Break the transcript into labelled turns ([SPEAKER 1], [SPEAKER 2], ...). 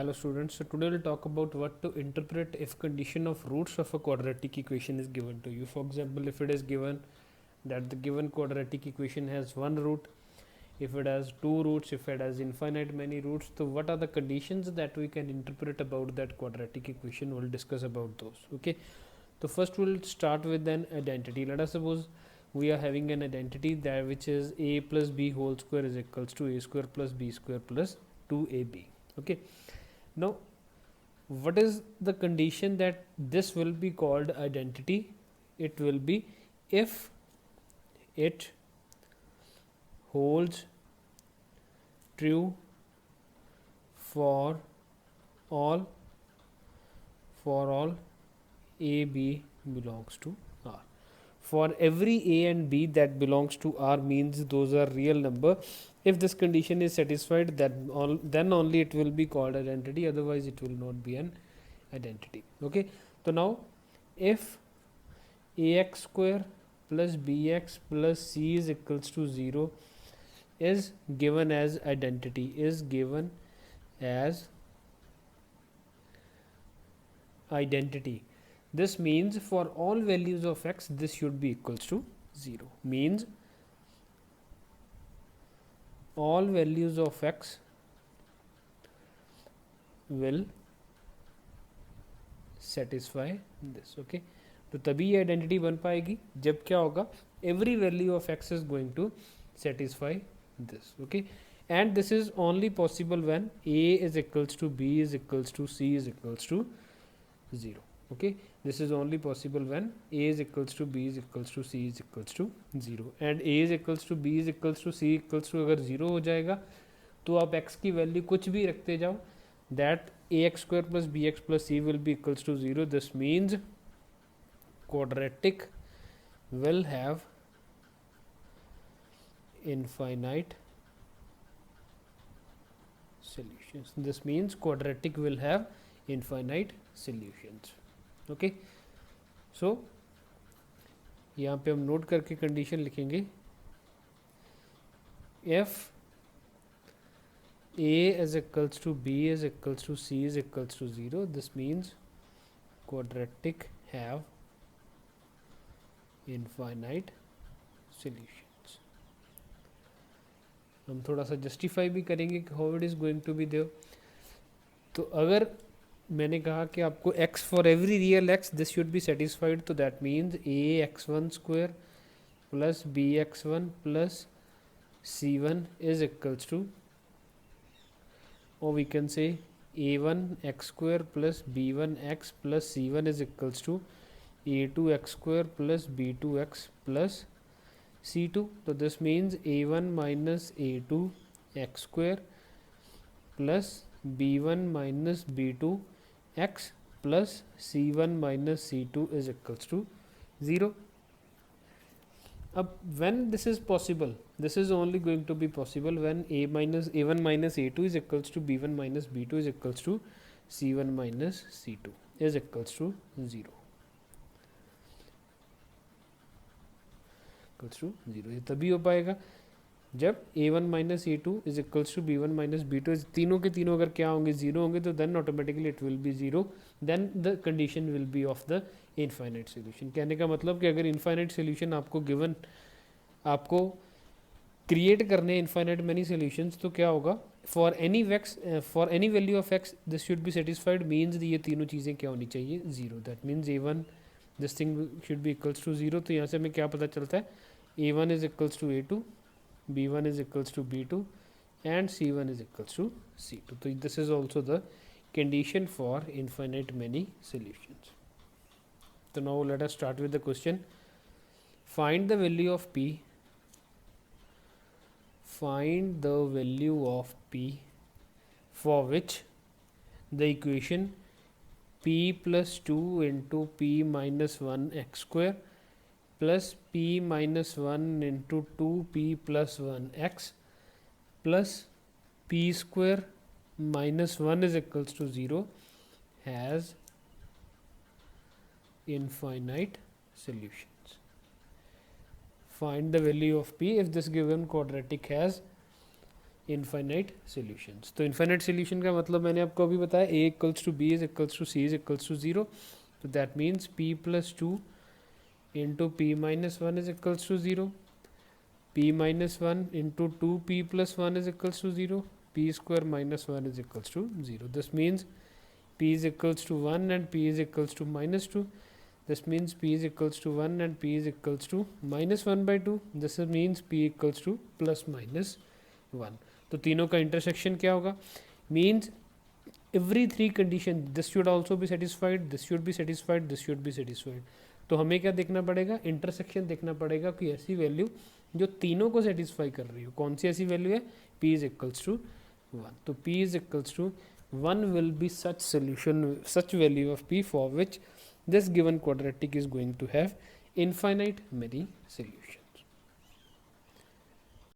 [SPEAKER 1] Hello students, so today we'll talk about what to interpret if condition of roots of a quadratic equation is given to you. For example, if it is given that the given quadratic equation has one root, if it has two roots, if it has infinite many roots, so what are the conditions that we can interpret about that quadratic equation? We'll discuss about those. Okay, so first we'll start with an identity. Let us suppose we are having an identity that which is a plus b whole square is equals to a square plus b square plus 2ab. Okay, now what is the condition that this will be called identity? It will be if it holds true for all a b belongs to r. For every a and b that belongs to r means those are real number. If this condition is satisfied, then only it will be called identity, otherwise it will not be an identity. Okay, so now if ax square plus bx plus c is equals to 0 is given as identity, is given as identity, this means for all values of x this should be equals to 0, means all values of x will satisfy this. Okay, तो तभी ये identity बन पाएगी जब क्या होगा, every value of x is going to satisfy this. Okay, and this is only possible when a is equals to b is equals to c is equals to 0. Okay, this is only possible when a is equals to b is equals to c is equals to 0, and a is equals to b is equals to c equals to अगर 0 हो जाएगा तो आप x की value कुछ भी रखते जाओ, that ax square plus bx plus c will be equals to 0. This means quadratic will have infinite solutions. This means quadratic will have infinite solutions. Okay, so यहाँ पे हम नोट करके कंडीशन लिखेंगे, if a is equals to b is equals to c is equals to 0, this means quadratic have infinite solutions. हम थोड़ा सा justify भी करेंगे कि how it is going to be there. तो अगर मैंने कहा कि आपको x for every real x this should be satisfied, तो that means a x one square plus b x one plus c one is equals to, or we can say a1 x square plus b1 x plus c1 is equals to a2 x square plus b2 x plus c2. So this means a1 minus a2 x square plus b1 minus b2 x plus c1 minus c2 is equals to 0. When this is possible, this is only going to be possible when a1 minus a2 is equals to b1 minus b2 is equals to c1 minus c2 is equals to 0. Equals to 0. ये तभी हो पाएगा जब a1 minus a2 is equals to b1 minus b2 तीनों के तीनों अगर क्या होंगे 0 होंगे, तो then automatically it will be 0, then the condition will be of the infinite solution. कहने का मतलब कि अगर इनफाइनाइट सोल्यूशन आपको गिवन, आपको क्रिएट करने इनफाइनाइट मैनी सोल्यूशंस, तो क्या होगा, for any value of x this should be satisfied, means ये तीनों चीज़ें क्या होनी चाहिए 0. That means a1 this thing should be equals to 0. तो यहाँ से हमें क्या पता चलता है, a1 is equals to a2, b1 is equals to b2 and c1 is equals to c2. तो this is also the condition for infinite many solutions. So now let us start with the question. Find the value of p. Find the value of p for which the equation p plus 2 into p minus 1 x square plus p minus 1 into 2p plus 1 x plus p square minus 1 is equals to 0 has infinite solutions. Find the value of p if this given quadratic has infinite solutions. तो infinite solution का मतलब मैंने आपको अभी बताया, a equals to b is equals to c is equals to 0, तो that means p plus 2 into p minus 1 is equals to 0, p minus 1 into 2p plus 1 is equals to 0, p square minus 1 is equals to 0. This means p is equals to 1 and p is equals to minus 2. This means p is equals to 1 and p is equals to minus 1 by 2. This means p equals to plus minus 1. तो तीनों का intersection क्या होगा? Means every three condition, this should also be satisfied, this should be satisfied, this should be satisfied. तो हमें क्या देखना पड़ेगा? इंटरसेक्शन देखना पड़ेगा कि ऐसी वैल्यू जो तीनों को सेटिस्फाई कर रही हो। कौन सी ऐसी वैल्यू है? p is equals to 1. तो p is equals to 1 will be such solution, such value of p for which this given quadratic is going to have infinite many solutions.